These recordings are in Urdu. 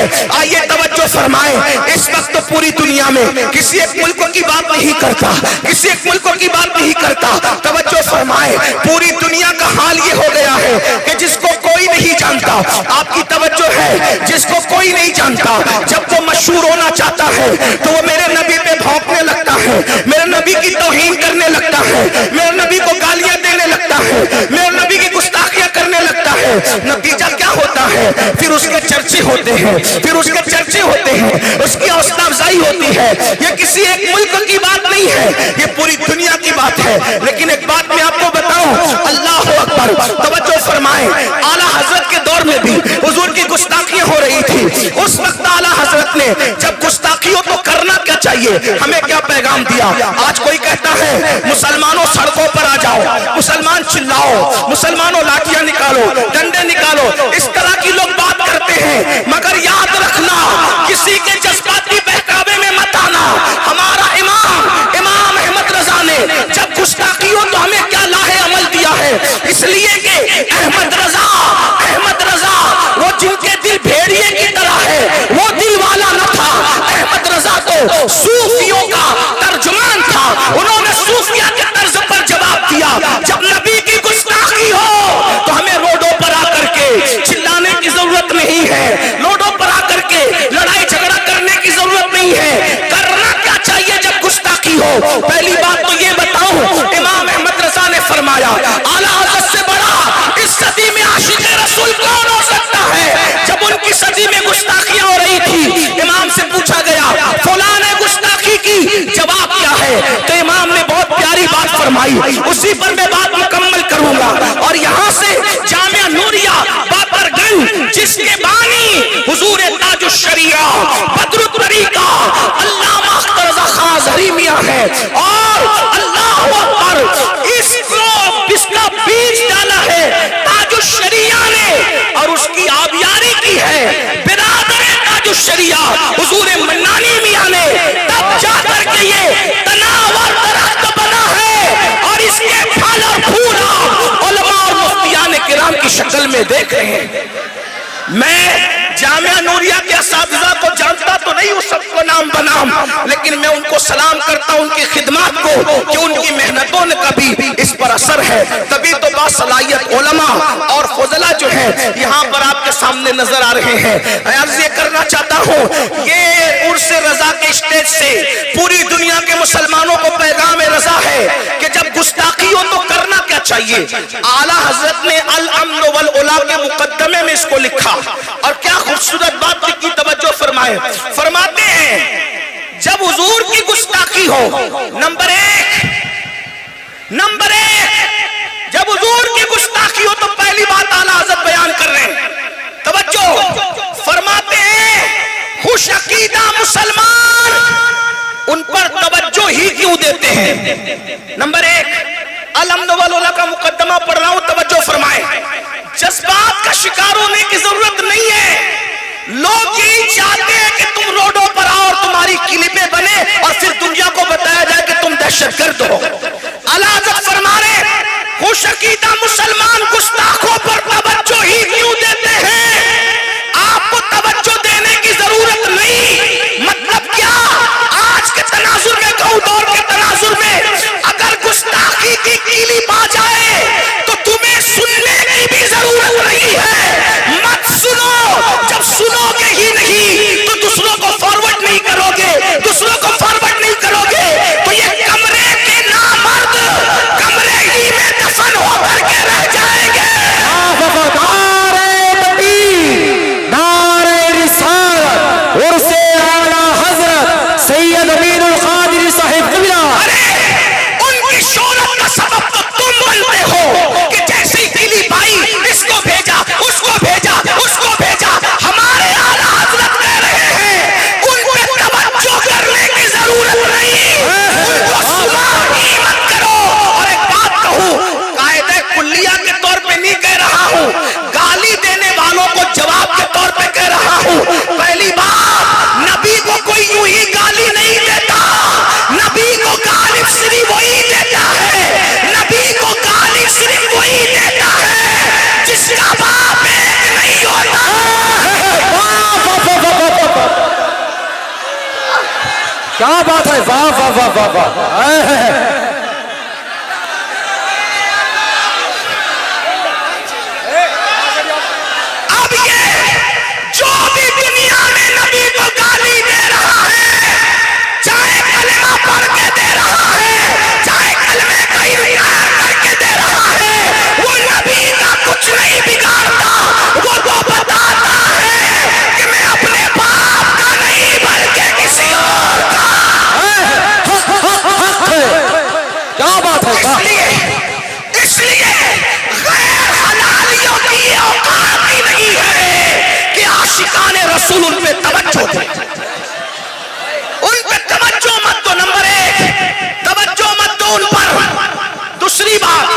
ہے. آئیے توجہ فرمائیں. اس وقت پوری دنیا میں کسی ایک ملک کی بات نہیں کرتا, کسی ایک ملک کی بات نہیں کرتا. توجہ فرمائیں, پوری دنیا کا حال یہ ہو گیا ہے کہ جس کو کوئی نہیں جانتا, آپ کی توجہ ہے, جس کو کوئی نہیں جانتا, جب وہ مشہور ہونا چاہتا ہے تو وہ میرے نبی پہ بھونکنے لگتا ہے, میرے نبی کی توہین کرنے لگتا ہے, میرے نبی کو گالیاں دینے لگتا ہے, میرے نبی کی گستاخیاں کرنے لگتا ہے. نتیجہ کیا ہوتا ہے؟ پھر اس کے چرچے ہوتے ہیں, پھر اس کے چرچے ہوتے ہیں, اس کی حوصلہ افزائی ہوتی ہے. یہ کسی ایک ملک کی بات نہیں ہے, یہ پوری دنیا کی بات ہے. لیکن ایک بات میں آپ کو بتاؤں, اللہ اکبر, توجہ فرمائیں, اعلیٰ حضرت کے دور میں بھی حضور کی گستاخیاں ہو رہی تھی. اس وقت اعلیٰ حضرت نے جب گستاخی ہو تو کرنا کیا چاہیے, ہمیں کیا پیغام دیا؟ آج کوئی کہتا ہے مسلمانوں سڑکوں پر آ جاؤ, مسلمان چلاؤ, مسلمانوں لاٹھیاں نکالو, ڈنڈے نکالو, اس طرح کی لوگ بات کرتے ہیں. مگر یاد رکھنا, کسی کے جذباتی بہکاوے میں مت آنا. ہمارا امام احمد رضا نے جب گستاخی ہو تو ہمیں کیا لاہے عمل دیا ہے, اس لیے کہ احمد رضا وہ جن کے دل بھیڑیے کی طرح ہے, وہ دل والا نہ تھا. احمد رضا تو صوفیوں کا ترجمان تھا, انہوں نے صوفیہ کے طرز پر جواب دیا. جب نبی کی گستاخی ہو تو ہمیں روڈوں پر آ کر کے چلانے کی ضرورت نہیں ہے, روڈوں پر آ کر کے لڑائی جھگڑا کرنے کی ضرورت نہیں ہے. کرنا کیا چاہیے جب گستاخی ہو؟ پہلی بات تو یہ بتاؤں, امام احمد رضا نے فرمایا اعلیٰ حضرت سے بڑا اس صدی میں عاشق رسول کون ہو سکتا ہے. جب ان کی صدی میں گستاخیاں ہو رہی تھی, امام سے پوچھا گیا فلاں نے گستاخی کی, جواب کیا ہے؟ تو امام نے بہت پیاری بات فرمائی, اسی پر میں بات مکمل کروں گا. اور یہاں سے جامعہ نوریہ باقر گنج, جس کے بانی حضور تاج الشریعہ بدر الطریقہ علامہ اختر رضا خان ظہری میاں ہے, اور اللہ اکبر, اس کا بیج ڈالا ہے تاج الشریعہ نے, اور اس کی آبیاری کی ہے برادر تاج الشریعہ حضور منانی میاں نے. تب جا کر کے یہ تناور درخت بنا ہے, اور اس کے پھل اور پھول علماء اور مفتیان کرام کی شکل میں دیکھ رہے ہیں. میں جامعہ نوریہ کے اساتذہ کو جانتا تو نہیں ہوں سب کو نام بنام, لیکن میں ان کو سلام کرتا ہوں, ان کی خدمات کو, کہ ان کی محنتوں نے کبھی اس پر اثر ہے. تبھی تو باصلاحیت علماء اور فضلاء جو ہیں یہاں پر آپ کے سامنے نظر آ رہے ہیں. عرض یہ کرنا چاہتا ہوں, یہ عرس رضا کے اسٹیج سے پوری دنیا کے مسلمانوں کو پیغام رضا ہے کہ جب گستاخی ہو تو کرنا کیا چاہیے. اعلیٰ حضرت نے الامن والعلا کے مقدمے میں اس کو لکھا, اور کیا خوبصورت بات کی توجہ فرمائے. فرماتے ہیں جب حضور کی گستاخی ہو, نمبر ایک, جب حضور کی گستاخی ہو تو پہلی بات اعلیٰ حضرت بیان کر رہے ہیں, توجہ فرماتے ہیں خوش عقیدہ مسلمان ان پر توجہ ہی کیوں دیتے ہیں. نمبر ایک, الامن والعلا کا مقدمہ پڑھ رہا ہوں, توجہ فرمائے. جذبات کا شکار ہونے کی ضرورت نہیں ہے, لوگ یہی چاہتے ہیں کہ تم روڈوں پر آؤ اور تمہاری کلپیں بنے اور پھر دنیا کو بتایا جائے کہ تم دہشت گرد ہو. اعلیٰ حضرت فرما رہے خوش عقیدہ مسلمان گستاخوں پر توجہ ہی کیوں دیتے ہیں. آپ کو توجہ دینے کی ضرورت نہیں. مطلب کیا, آج کے تناظر میں کہوں, دور کے تناظر میں اگر گستاخی کی کلپ آ جائے تو تمہیں سننے کی بھی ضرورت نہیں ہے. مت سنو, جب سنو گے ہی نہیں تو دوسروں کو فارورڈ نہیں کرو گے, دوسروں کو فارورڈ نہیں کرو گے تو یہ کمرے کے نامرد کمرے ہی میں دفن ہو کر کے رہ جائیں گے. نعرہ رسالت عرس اعلیٰ حضرت سید امین القادری صاحب قبلہ. ان کی شہرت کا سبب تو تم بنتے ہو کہ جیسے کلپ آئی اس کو بھیجا, اس کو بھیجا, اس کو بھیجا. ہمارے اعلیٰ حضرت کہہ رہے ہیں ان پہ توجہ کرنے کی ضرورت نہیں, ان کو سنا ہی مت کرو. اور ایک بات کہوں, قاعدہ کلیہ کے طور پہ نہیں کہہ رہا ہوں, گالی دینے والوں کو جواب کے طور پہ کہہ رہا ہوں. پہلی بات, کیا بات ہے، واہ واہ واہ واہ واہ. اب یہ جو بھی دنیا میں نبی کو گالی دے رہا ہے، چاہے کلمہ پڑھ کے دے رہا ہے، چاہے کلمے کا انکار کر کے دے رہا ہے، وہ نبی کا کچھ نہیں بگاڑتا. وہ تو بتاتا ہے کہ میں اپنے باپ کا نہیں بلکہ کسی اور کا. کیا بات ہے. اس لیے غیر حلالیوں کی یہ اوقات ہی نہیں ہے کہ عاشقان رسول ان پہ توجہ دے. ان پہ توجہ مت دو. نمبر 1 توجہ مت دو ان پر. دوسری بات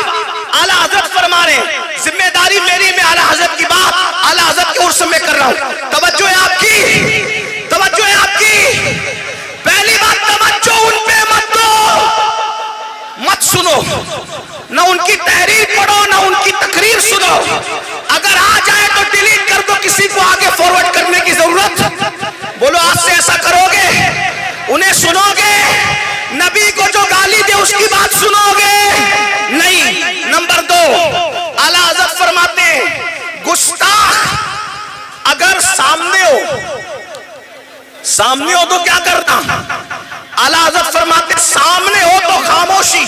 اعلیٰ حضرت فرما رہے ہیں، ذمہ داری میری، میں اعلیٰ حضرت کی بات اعلیٰ حضرت کے عرص میں کر رہا ہوں. توجہ ہے آپ کی، توجہ ہے آپ کی. پہلی بات توجہ ان پہ مت دو، مت سنو، نہ ان کی تحریر پڑھو نہ ان کی تقریر سنو. اگر آ جائے تو ڈیلیٹ کر دو، کسی کو آگے فارورڈ کرنے کی ضرورت. بولو آج سے ایسا کرو گے؟ انہیں سنو گے؟ نبی کو جو گالی دے اس کی بات سنو گے؟ نہیں. نمبر 2 اعلیٰ حضرت فرماتے ہیں گستاخ اگر سامنے ہو تو کیا کرنا؟ اعلیٰ حضرت فرماتے سامنے ہو تو خاموشی.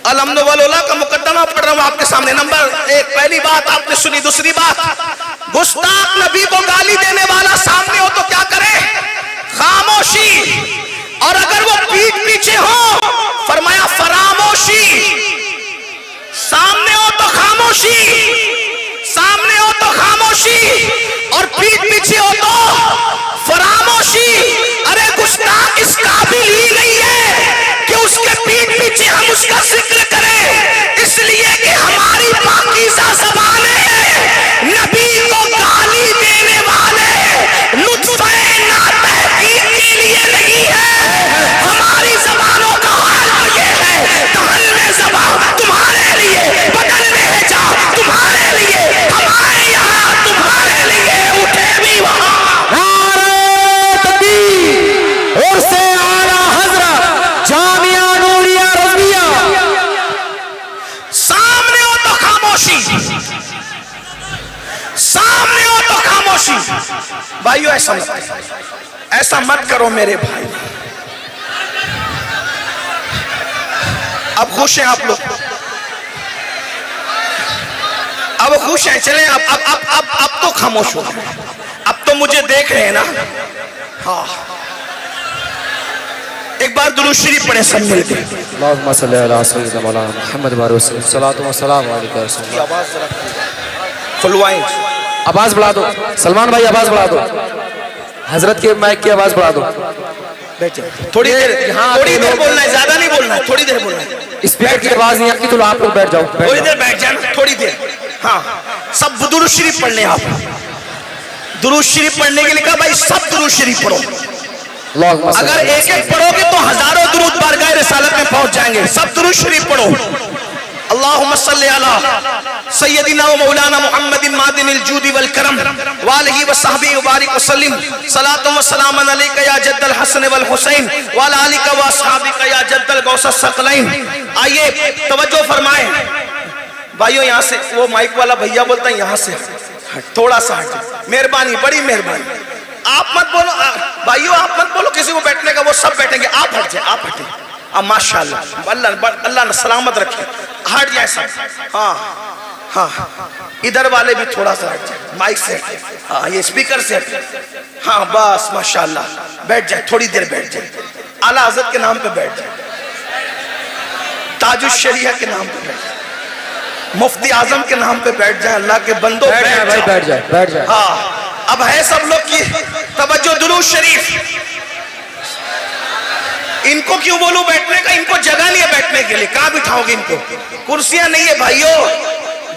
الحمد للہ کا مقدمہ پڑھ رہا ہوں آپ کے سامنے. نمبر 1 پہلی بات آپ نے سنی. دوسری بات گستاخ نبی کو گالی دینے والا سامنے ہو تو کیا کرے؟ خاموشی. اور اگر وہ پیٹھ پیچھے ہو فرمایا فراموشی. سامنے ہو تو خاموشی، سامنے ہو تو خاموشی، اور پیٹھ پیچھے ہو تو فراموشی. ارے گستاخ اس قابل ہی نہیں ہے کہ اس کے پیٹھ پیچھے ہم اس کا ذکر کریں، اس لیے کہ ہماری پاکیزہ زبان ہے. نبی کو گالی دینے والے نطفہ ناتحقیق کے لیے نہیں ہے. ہماری زبانوں کا حال یہ ہے، دہن میں زبان تمہارے لیے، بدن میں ہے جا تمہارے لیے، ہمارے یہاں تمہارے لیے، اٹھے بھی وہاں. اور سے اعلیٰ حضرت جامعہ نوریہ رضویہ. سامنے ہو تو خاموشی، سامنے ہو تو خاموشی. بھائیو ایسا مت کرو میرے بھائی. اب خوش ہیں آپ لوگ؟ اب خوش ہیں؟ چلیں اب تو خاموش ہو. اب تو مجھے دیکھ رہے ہیں نا. ہاں ایک بار درود شریف پڑھیں سب مل کے. اللہم صلی علی سیدنا مولانا محمد وسلم. صلاۃ و سلام علیکہ رسول اللہ. آواز ذرا کھلوائیں. آواز بڑھا دو سلمان بھائی، آواز بڑھا دو. حضرت کے مائک کی آواز بڑھا دو. تھوڑی دیر بولنا ہے، زیادہ نہیں بولنا ہے، تھوڑی دیر بولنا ہے. اسپیکر کی آواز نہیں آتی تو آپ لوگ بیٹھ جاؤ. تھوڑی دیر بیٹھ جانا، تھوڑی دیر. ہاں سب درود شریف پڑھ لیں. آپ درود شریف پڑھنے کے لیے کہا بھائی سب درود شریف پڑھو. اگر ایک ایک پڑھو گے تو ہزاروں درود بارگاہ رسالت میں پہنچ جائیں گے. سب درود شریف پڑھو. اللہم صلی علی سیدنا و مولانا محمد معدن الجود والکرم وآلہ وصحبہ وبارک وسلم. صلاۃ و سلام علیک یا جد الحسن والحسین وعلی آلک و اصحابک یا جد الغوث الثقلین. آئیے توجہ فرمائیں بھائیو. یہاں سے وہ مائک والا بھیا بولتا ہے یہاں سے تھوڑا سا ہٹ. مہربانی، بڑی مہربانی. آپ مت بولو بھائیو، آپ مت بولو کسی کو بیٹھنے کا، وہ سب بیٹھیں گے. آپ ہٹ جائیں، آپ ہٹیں. ماشاءاللہ اللہ نے سلامت رکھے. ہٹ جائیں سب. ہاں ہاں ادھر والے بھی تھوڑا سا ہٹ جائیں، مائک سے ہٹ. ہاں یہ اسپیکر سے ہٹ. ہاں بس ماشاءاللہ. بیٹھ جائیں، تھوڑی دیر بیٹھ جائیں. اعلیٰ حضرت کے نام پہ بیٹھ جائیں، تاج الشریعہ کے نام پہ بیٹھ جائیں، مفتی اعظم کے نام پہ بیٹھ جائیں. اللہ کے بندوں بیٹھ جائے. ہاں اب ہے سب لوگ کی توجہ. درود شریف. ان کو کیوں بولوں بیٹھنے کا؟ ان کو جگہ نہیں ہے بیٹھنے کے لیے. کہاں بٹھاؤ گے ان کو؟ کرسیاں نہیں ہے بھائیو.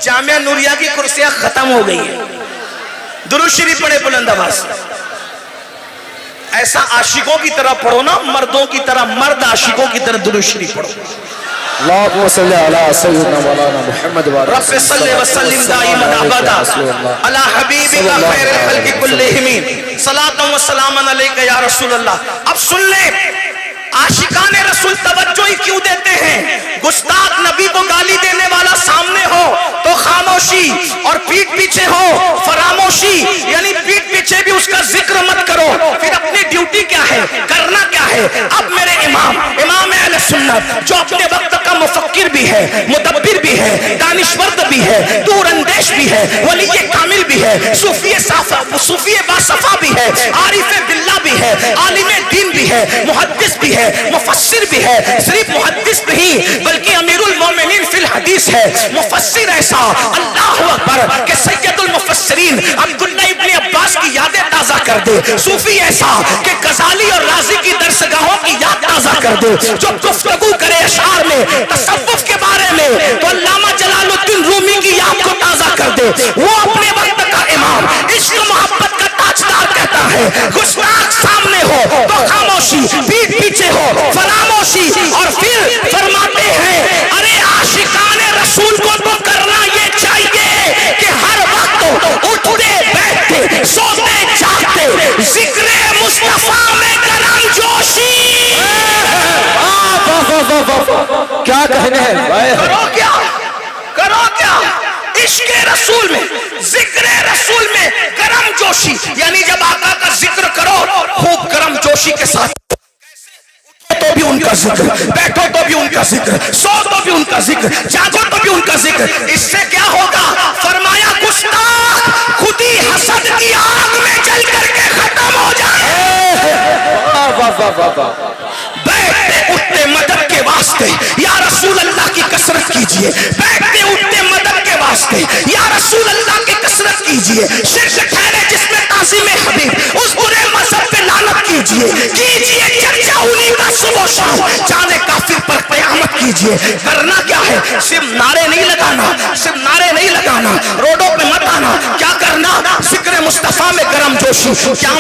جامعہ نوریہ کی کرسیاں ختم ہو گئی ہیں. درود شریف پڑھے بلند آواز. ایسا عاشقوں کی طرح پڑھو نا، مردوں کی طرح، مرد عاشقوں کی طرح درود شریف پڑھو. اللہم صلی علی سیدنا مولانا محمد رب صلی وسلم دائما ابدا علی حبیبک خیر الخلق کلہم. صلاۃ و سلام علیک یا رسول اللہ. اب سن لیں, عاشقان رسول توجہ ہی کیوں دیتے ہیں؟ گستاخ نبی کو گالی دینے والا سامنے ہو تو خاموشی, اور پیٹھ پیچھے ہو فراموشی, یعنی پیٹھ پیچھے بھی اس کا ذکر مت کرو. پھر اپنی ڈیوٹی کیا ہے, کرنا کیا ہے؟ اب میرے امام اہل سنت جو اپنے وقت کا مفکر بھی ہے, مدبر بھی ہے, دانشورد بھی ہے, دور اندیش بھی ہے, ولی کامل بھی ہے, صوفی باصفا بھی ہے, عارف باللہ بھی ہے, عالم دین بھی ہے, محدث بھی ہے, مفسر بھی ہے. صرف محدث نہیں بلکہ امیر المومنین فی الحدیث ہے. مفسر ایسا, اللہ اکبر, کہ سید المفسرین عبداللہ ابن عباس کی یادیں تازہ کر دے. صوفی ایسا کہ غزالی اور رازی کی درسگاہوں کی یاد تازہ کر دے. جو گفتگو کرے اشعار میں تصوف کے بارے میں تو علامہ جلال الدین رومی کی یاد کو تازہ کر دے. وہ اپنے وقت کا امام, عشق محبت کا تاجدار کہتا ہے گستاخ سامنے ہو تو خاموشی, پیٹھ پیچھے ہو فراموشی. اور پھر فرماتے ہیں ارے عاشقان رسول کو تو کرنا یہ چاہیے کہ ہر وقت اٹھتے بیٹھتے سوتے جاگتے ذکر مصطفیٰ میں کرم جوشی. کیا کہنے ہیں, کرو کیا عشق رسول میں, ذکر رسول میں کرم جوشی. یعنی جب آقا کا ذکر کرو خوب کرم جوشی کے ساتھ, تو بھی ان کا ذکر, بیٹھو تو بھی ان کا ذکر, سو تو بھی ان کا ذکر, جاگو تو بھی ان کا ذکر. اس سے کیا ہوگا؟ فرمایا گستاخ خود ہی حسد کی آگ میں جل کر کے ختم ہو جائے. بیٹھتے اٹھتے مدد کے واسطے یا رسول اللہ کی کثرت کیجئے, بیٹھتے اٹھتے مدد کے واسطے یا رسول اللہ کی کثرت کیجئے. شرک ٹھہرے جس میں تعظیم حبیب, اس برے مذہب پہ لعنت کیجئے چرچا انہی کا صبح شام, جانے کافر پر قیامت کیجئے. کرنا کیا ہے؟ صرف نعرے نہیں لگانا, صرف نعرے نہیں لگانا, روڈوں پہ مت آنا. کیا کرنا؟ ذکر مصطفیٰ میں گرم جوشی. کیا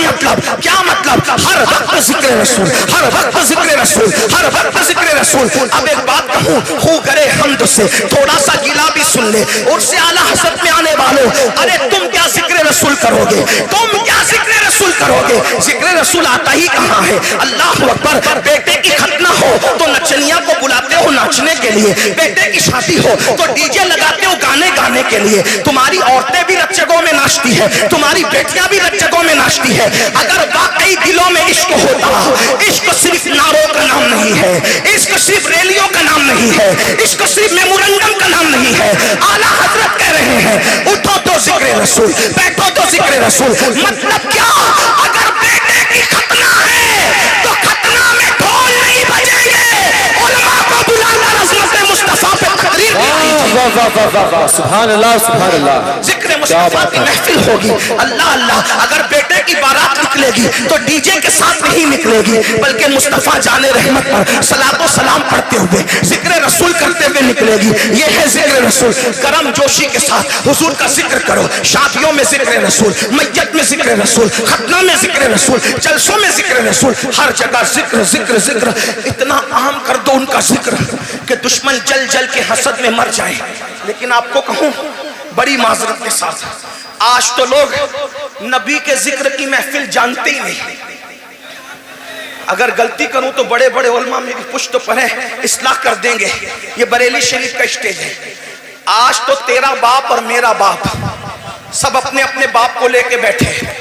مطلب؟ ہر وقت ذکر رسول, ہر وقت ذکر رسول, ہر وقت ذکر رسول. اب ایک بات کہوں, خو کرے حمد سے تھوڑا سا گلا بھی سن لے. اور سے اعلیٰ حضرت میں آنے والوں, ارے تم کیا ذکر رسول کرو گے, تم کیا ذکر رسول کرو گے؟ ذکر رسول آتا ہی کہاں ہے؟ اللہ اکبر. بیٹے کی ختنہ ہو تو نچنیا کو بلاتے ہو ناچنے کے لیے, بیٹے کی شادی ہو تو ڈی جے لگاتے ہو گانے کے لیے. تمہاری عورتیں بھی رت جگہوں میں ناچتی ہے, تمہاری بیٹیاں بھی رت جگہوں میں ناچتی ہے. اگر واقعی دلوں میں عشق ہوتا, عشق صرف نعروں کا نام نہیں ہے, عشق صرف ریلیوں کا نام نہیں ہے, عشق صرف میمورنڈم کا نام نہیں ہے. اعلیٰ حضرت کہہ رہے ہیں اٹھو تو ذکر رسول, بیٹھو تو ذکر رسول. مطلب کیا؟ اگر بیٹے کی ختنہ ہے تو ختنہ میں ڈھول نہیں بجیں گے, علماء کو بلا کر عظمت مصطفیٰ پہ تقریر کیجیے. سبحان اللہ, سبحان اللہ. ذکر مصطفیٰ کی محفل ہوگی, اللہ اللہ. اگر بیٹے کی بارات نکلے گی تو ڈی جے کے ساتھ نہیں نکلے گی, بلکہ مصطفیٰ جان رحمت پر صلاۃ و سلام پڑھتے ہوئے ذکر رسول کرتے ہوئے نکلے گی. یہ ہے ذکر رسول. کرم جوشی کے ساتھ حضور کا ذکر کرو. شادیوں میں ذکر رسول, میت میں ذکر رسول, ختنہ میں ذکر رسول, جلسوں میں ذکر رسول, ہر جگہ ذکر ذکر ذکر. اتنا عام کر دو ان کا ذکر کہ دشمن جل جل کے حسد میں مر جائے. لیکن آپ کو کہوں بڑی معذرت کے ساتھ, آج تو لوگ نبی کے ذکر کی محفل جانتے ہی نہیں. اگر غلطی کروں تو بڑے بڑے علماء میری پشت پر ہیں, اصلاح کر دیں گے. یہ بریلی شریف کا اسٹیج ہے. آج تو تیرا باپ اور میرا باپ سب اپنے اپنے باپ کو لے کے بیٹھے ہیں.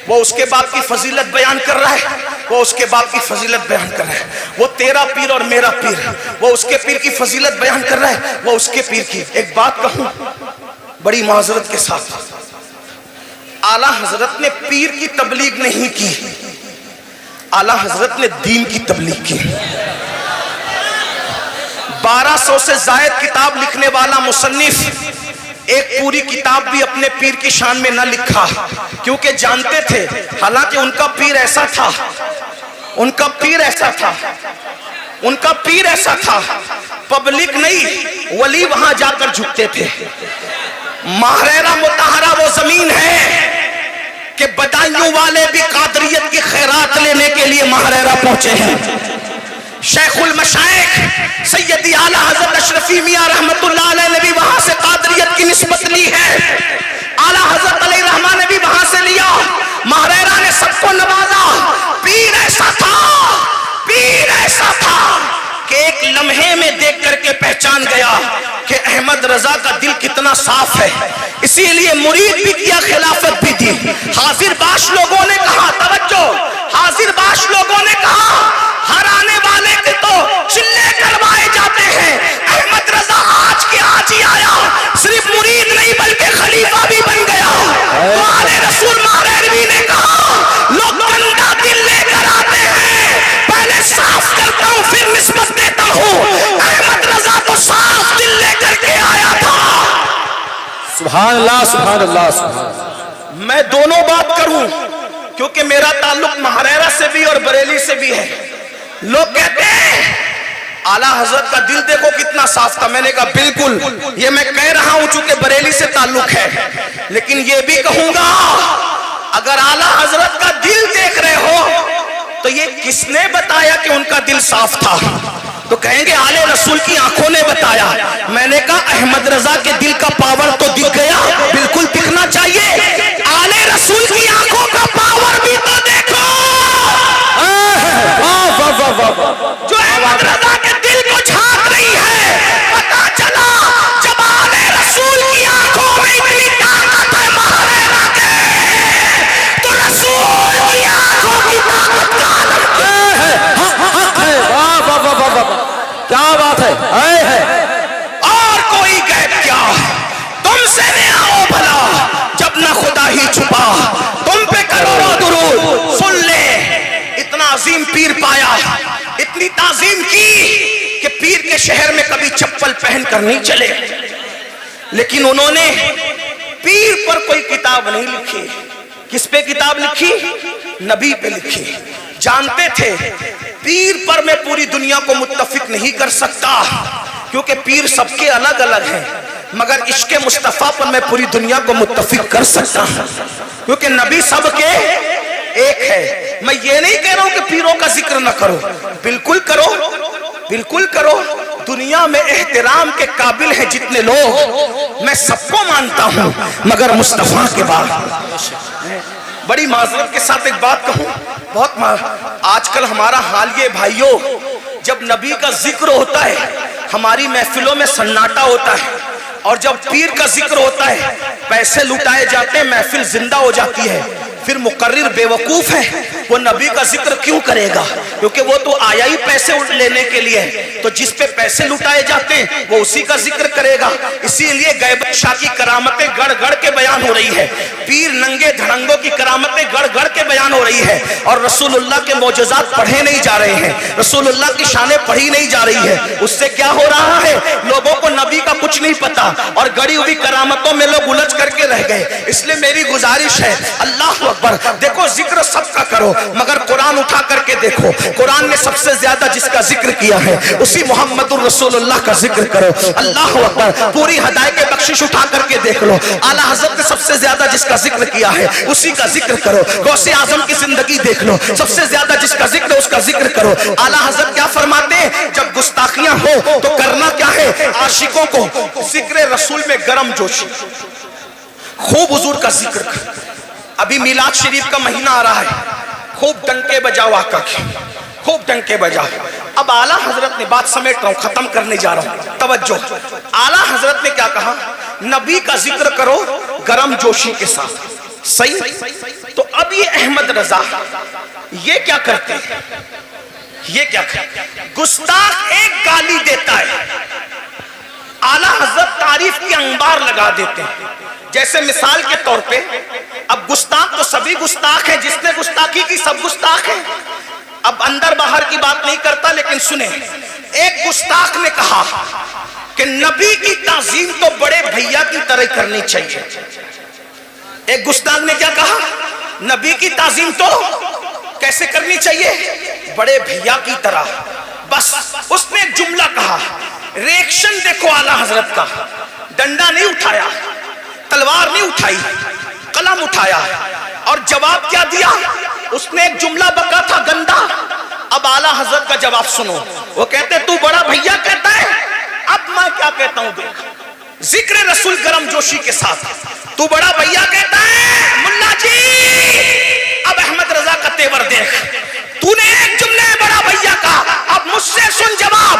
وہ اس کے باپ کی فضیلت بیان کر رہا ہے, وہ اس کے باپ کی فضیلت بیان کر رہا ہے. وہ تیرا پیر اور میرا پیر, وہ اس کے پیر کی فضیلت بیان کر رہا ہے, وہ اس کے پیر کی. ایک بات کہوں بڑی معذرت کے ساتھ, اعلیٰ حضرت نے پیر کی تبلیغ نہیں کی, اعلیٰ حضرت نے دین کی تبلیغ کی. 1200 سے زائد کتاب لکھنے والا مصنف ایک پوری کتاب بھی اپنے پیر کی شان میں نہ لکھا, کیونکہ جانتے تھے حالانکہ ان کا پیر ایسا تھا, ان کا پیر ایسا تھا, ان کا پیر ایسا تھا, پبلک نہیں ولی وہاں جا کر جھکتے تھے. ماہرہ مطہرہ وہ زمین ہے کہ بدایوں والے بھی قادریت کی خیرات لینے کے لیے ماہرہ پہنچے ہیں. شیخ المشائخ سیدی اعلیٰ حضرت اشرفی میاں رحمت اللہ علیہ نے بھی وہاں سے قادریت کی نسبت لی ہے. اعلیٰ حضرت علیہ رحمہ نے بھی وہاں سے لیا. ماہرہ نے سب کو نوازا. احمد رضا کا دل کتنا صاف ہے، اسی لیے مرید بھی کیا، خلافت بھی دی۔ حاضر باش لوگوں نے کہا، توجہ، حاضر باش لوگوں نے کہا ہر آنے والے کے تو چلے کروائے جاتے ہیں، احمد رضا آج کے آج ہی آیا، صرف مرید نہیں بلکہ خلیفہ بھی بن گیا۔ تو آلِ رسول ماریروی نے کہا لوگ گندا دل لے کر آتے ہیں، پہلے صاف کرتا ہوں پھر نسبت دیتا ہوں، احمد رضا تو صاف دل لے کر کے آیا تھا۔ سبحان اللہ سبحان اللہ سبحان اللہ۔ میں دونوں بات کروں کیونکہ میرا تعلق محریرہ سے بھی اور بریلی سے بھی ہے۔ لوگ کہتے ہیں اعلیٰ حضرت کا دل دیکھو کتنا صاف تھا، میں نے کہا بالکل، یہ میں کہہ رہا ہوں چونکہ بریلی سے تعلق ہے، لیکن یہ بھی کہوں گا اگر اعلیٰ حضرت کا دل دیکھ رہے ہو تو یہ کس نے بتایا کہ ان کا دل صاف تھا؟ تو کہیں گے آلِ رسول کی آنکھوں نے بتایا۔ میں نے کہا احمد رضا کے دل کا پاور تو دکھ گیا، بالکل دکھنا چاہیے، آلِ رسول کی آنکھوں کا پاور بھی تو دیکھو جو احمد رضا کے دل کو جھانک رہی ہے۔ پتا چلا جب آلِ رسول کی آنکھوں میں اتنی طاقت ہے محریرہ کے، تو رسول کی آنکھوں کی طاقت کا کیا بات ہے، اور کوئی غیب کیا، تم سے نہ آؤ بھلا جب نہ خدا ہی چھپا، تم پہ کروڑوں درود سن لے۔ اتنا عظیم پیر پایا، اتنی تعظیم کی کہ پیر کے شہر میں کبھی چپل پہن کر نہیں چلے، لیکن انہوں نے پیر پر کوئی کتاب نہیں لکھی۔ کس پہ کتاب لکھی؟ نبی پہ لکھی۔ جانتے تھے پیر پر میں پوری دنیا کو متفق نہیں کر سکتا کیونکہ پیر سب کے الگ الگ ہیں، مگر عشق مصطفیٰ پر میں پوری دنیا کو متفق کر سکتا ہوں کیونکہ نبی سب کے ایک ہے۔ میں یہ نہیں کہہ رہا ہوں کہ پیروں کا ذکر نہ کرو، بالکل کرو، بالکل کرو، دنیا میں احترام کے قابل ہیں جتنے لوگ، میں سب کو مانتا ہوں مگر مصطفیٰ کے بعد۔ بڑی معذرت کے ساتھ ایک بات کہوں، آج کل ہمارا حال یہ بھائیوں، جب نبی کا ذکر ہوتا ہے ہماری محفلوں میں سناٹا ہوتا ہے، اور جب پیر کا ذکر ہوتا ہے پیسے لٹائے جاتے ہیں، محفل زندہ ہو جاتی ہے۔ پھر مقرر بے وقوف ہے، وہ نبی کا ذکر کیوں کرے گا؟ کیونکہ وہ تو آیا ہی پیسے لینے کے لیے، تو جس پہ پیسے لٹائے جاتے ہیں وہ اسی کا ذکر کرے گا۔ اسی لیے غیبت شاہ کی کرامتیں گڑ گڑ کے بیان ہو رہی ہے، پیر ننگے دھڑنگوں کی کرامتیں گڑ گڑ کے بیان ہو رہی ہے، اور رسول اللہ کے معجزات پڑھے نہیں جا رہے ہیں، رسول اللہ کی شانیں پڑھی نہیں جا رہی ہے۔ اس سے کیا ہو رہا ہے؟ لوگوں کو نبی کا کچھ نہیں پتا اور گڑی ہوئی کرامتوں میں لوگ الجھ کر کے رہ گئے۔ اس لیے میری گزارش ہے، اللہ اکبر، دیکھو ذکر سب کا کرو مگر قرآن اٹھا کر کے دیکھو، قرآن نے سب سے زیادہ جس کا ذکر کیا ہے اسی محمد الرسول اللہ کا ذکر کرو۔ اللہ اکبر، پوری ہدایت کے بخشش اٹھا کر کے دیکھ لو، اعلیٰ حضرت نے سب سے زیادہ جس کا ذکر کیا ہے اسی کا ذکر کرو۔ غوث اعظم کی زندگی دیکھ لو، سب سے زیادہ جس کا ذکر ہے اس کا ذکر کرو۔ اعلیٰ حضرت کیا فرماتے ہیں؟ جب گستاخیاں ہو تو کرنا کیا ہے؟ عاشقوں کو ذکر رسول میں گرم جوشی، خوب حضور کا ذکر کر۔ ابھی میلاد شریف کا مہینہ آ رہا ہے، خوب ڈنکے بجاؤ آقا کے، خوب ڈنکے بجاؤ۔ اب اعلیٰ حضرت نے بات سمیٹ رہا ہوں، ختم کرنے جا رہا ہوں، توجہ۔ اعلیٰ حضرت نے کیا کہا؟ نبی کا ذکر کرو گرم جوشی کے ساتھ، صحیح؟ تو اب یہ احمد رضا یہ کیا کرتے ہیں؟ یہ کیا کرتے ہیں؟ گستاخ ایک گالی دیتا ہے، اعلیٰ حضرت تعریف کی انبار لگا دیتے ہیں۔ جیسے مثال کے طور پہ اب گستاخ تو سبھی گستاخ ہیں، جس نے گستاخی کی سب گستاخ ہیں۔ اب اندر باہر کی بات نہیں کرتا، لیکن سنیں، ایک گستاخ نے کہا کہ نبی کی تعظیم تو بڑے بھیا کی طرح کرنی چاہیے۔ ایک گستاخ نے کیا کہا؟ نبی کی تعظیم تو کیسے کرنی چاہیے؟ بڑے بھیا کی طرح۔ بس اس نے ایک جملہ کہا، ریئیکشن دیکھو اعلیٰ حضرت کا، ڈنڈا نہیں اٹھایا، تلوار نہیں اٹھائی، قلم اٹھایا، اور جواب کیا دیا؟ اس نے ایک جملہ بکا تھا گندا۔ اب اعلیٰ حضرت کا جواب سنو، وہ کہتے تو بڑا بھیا کہتا ہے، اب میں کیا کہتا ہوں دیکھ، ذکر رسول گرم جوشی کے ساتھ، تو بڑا بھیا کہتا ہے ملا جی، اب احمد رضا کا تیور دیکھ، تو نے ایک جملے بڑا بھیا کا، اب مجھ سے سن جواب،